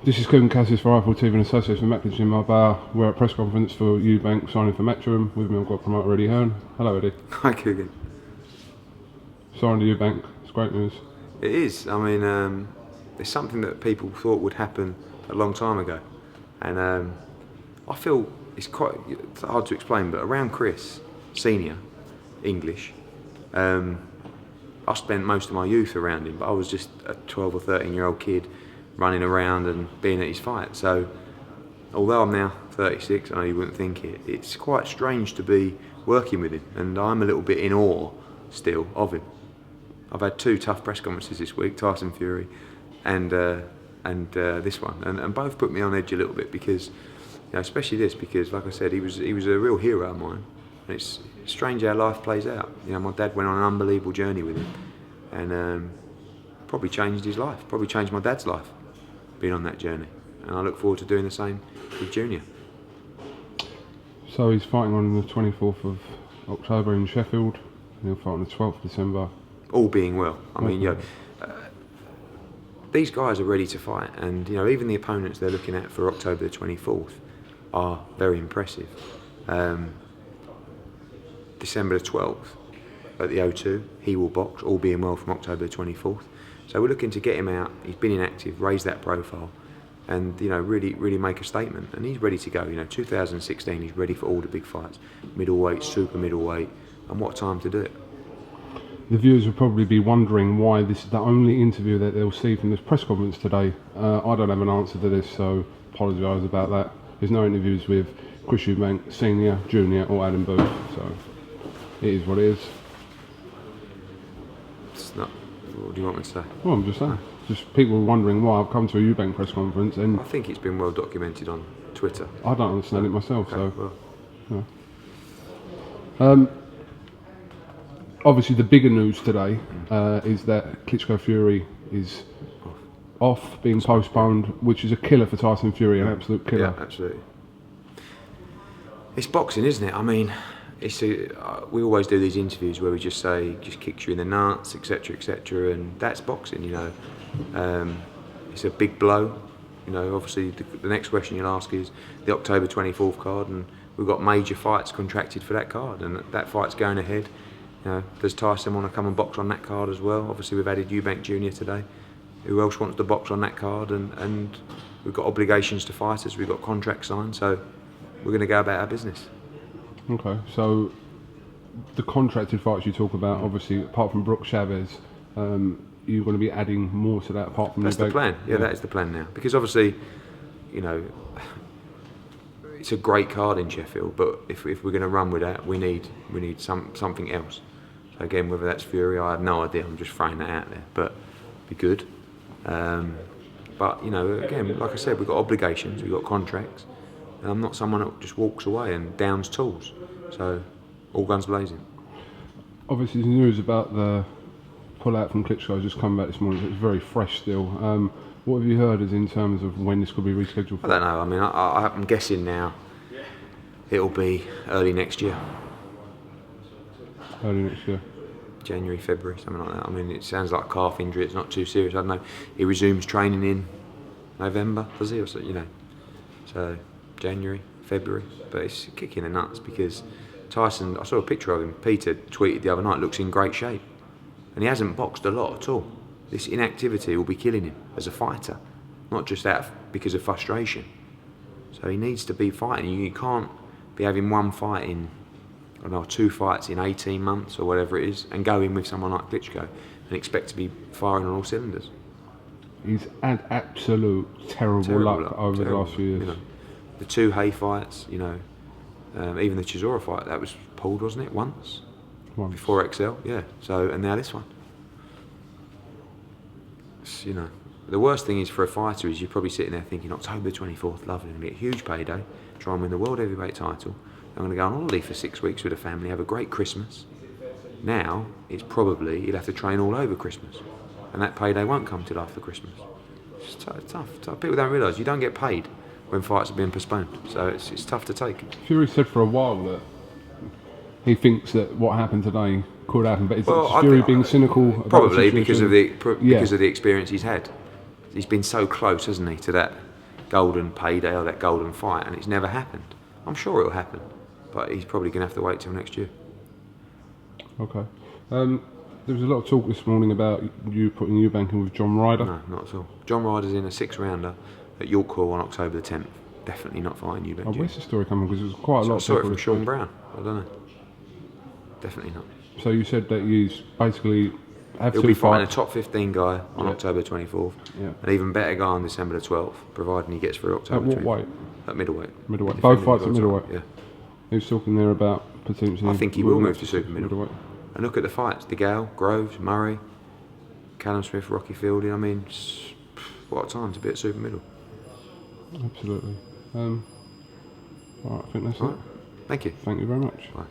This is Kevin Cassis for Rifle TV and Associates with MATCHROOM KLITSCHKO. We're at press conference for EUBANK signing for MATCHROOM. With me I've got promoter Eddie Hearn. Hello Eddie. Hi Keegan. Signing to EUBANK, it's great news. It is. I mean, it's something that people thought would happen a long time ago, and I feel it's hard to explain. But around Chris, senior, English, I spent most of my youth around him. But I was just a 12 or 13-year-old kid running around and being at his fight. So, although I'm now 36, I know you wouldn't think it, it's quite strange to be working with him, and I'm a little bit in awe still of him. I've had two tough press conferences this week, Tyson Fury and this one, and both put me on edge a little bit because, you know, especially this, because like I said, he was a real hero of mine, and it's strange how life plays out. You know, my dad went on an unbelievable journey with him, and probably changed his life, probably changed my dad's life, being on that journey, and I look forward to doing the same with Junior. So he's fighting on the 24th of October in Sheffield, and he'll fight on the 12th of December. All being well. I mean, you know, these guys are ready to fight, and you know, even the opponents they're looking at for October the 24th are very impressive. December the 12th at the O2, he will box, all being well, from October the 24th. So we're looking to get him out. He's been inactive, raise that profile, and you know, really make a statement. And he's ready to go. You know, 2016, he's ready for all the big fights, middleweight, super middleweight, and what time to do it. The viewers will probably be wondering why this is the only interview that they'll see from this press conference today. I don't have an answer to this, so apologise about that. There's no interviews with Chris EUBANK, Senior, Junior or Adam Booth, so it is what it is. It's not. What do you want me to say? Well, I'm just saying. Just people are wondering why I've come to a EUBANK press conference, and I think it's been well documented on Twitter. I don't understand it myself, Okay, so. well. Yeah. Obviously, the bigger news today is that Klitschko Fury is off, being postponed, which is a killer for Tyson Fury, an absolute killer. Yeah, absolutely. It's boxing, isn't it? I mean, we always do these interviews where we just say, just kicks you in the nuts, etc., and that's boxing, you know. It's a big blow. You know, obviously, the next question you'll ask is the October 24th card, and we've got major fights contracted for that card, and that fight's going ahead. You know, does Tyson want to come and box on that card as well? Obviously, we've added EUBANK Junior today. Who else wants to box on that card? And we've got obligations to fighters. We've got contracts signed, so we're going to go about our business. Okay, so the contracted fights you talk about, obviously, apart from Brooke Chavez, you're going to be adding more to that apart from That's the plan. Yeah, that is the plan now. Because obviously, you know, it's a great card in Sheffield, but if we're going to run with that, we need something else. So again, whether that's Fury, I have no idea. I'm just throwing that out there, but be good. But you know, again, like I said, we've got obligations, we've got contracts. And I'm not someone that just walks away and downs tools. So all guns blazing. Obviously, the news about the pull-out from Klitschko has just come back this morning. It's very fresh still. What have you heard as in terms of when this could be rescheduled for? I don't know. I mean, I'm guessing now it'll be early next year. Early next year. January, February, something like that. I mean, it sounds like a calf injury. It's not too serious. I don't know. He resumes training in November, does he? Or so, you know. So January, February. But it's kicking the nuts because Tyson, I saw a picture of him. Peter tweeted the other night, looks in great shape. And he hasn't boxed a lot at all. This inactivity will be killing him as a fighter, not just because of frustration. So he needs to be fighting. You can't be having one fight in, I don't know, 2 fights in 18 months or whatever it is, and go in with someone like Klitschko and expect to be firing on all cylinders. He's had absolute terrible luck over the last few years. You know, the 2 Hay fights, you know, even the Chisora fight, that was pulled, wasn't it, once? Before XL, yeah. So, and now this one. It's, you know, the worst thing is for a fighter is you're probably sitting there thinking, October 24th, lovely, I'm going to get a huge payday, try and win the world heavyweight title. I'm going to go on holiday for 6 weeks with a family, have a great Christmas. Now, it's probably, he'll have to train all over Christmas. And that payday won't come till after Christmas. It's tough. People don't realise you don't get paid when fights are being postponed. So it's tough to take. Fury said for a while that he thinks that what happened today could happen, but is Well, Fury being cynical about Probably the because situation? of the experience he's had. He's been so close, hasn't he, to that golden payday or that golden fight, and it's never happened. I'm sure it'll happen, but he's probably going to have to wait till next year. Okay. There was a lot of talk this morning about you putting EUBANK in with John Ryder. No, not at all. John Ryder's in a 6-rounder at York Hall on October the 10th. Definitely not fighting EUBANK. Oh, where's the story coming? Because it was quite a lot. I saw it from Sean Brown. I don't know. Definitely not. So you said that he's basically He'll be fighting a top 15 guy on Yeah. October 24th. Yeah. An even better guy on December the 12th, providing he gets through October At what 24th. weight? At middleweight. Middleweight. Both fights at Defending the world middleweight. title, Yeah. He was talking there about potentially. I think he will move to super middleweight. middleweight. And look at the fights: DeGale, Groves, Murray, Callum Smith, Rocky Fielding. I mean, what a time to be at super middle. Absolutely. All right, I think that's All it. right. Thank you. Thank you very much. Bye.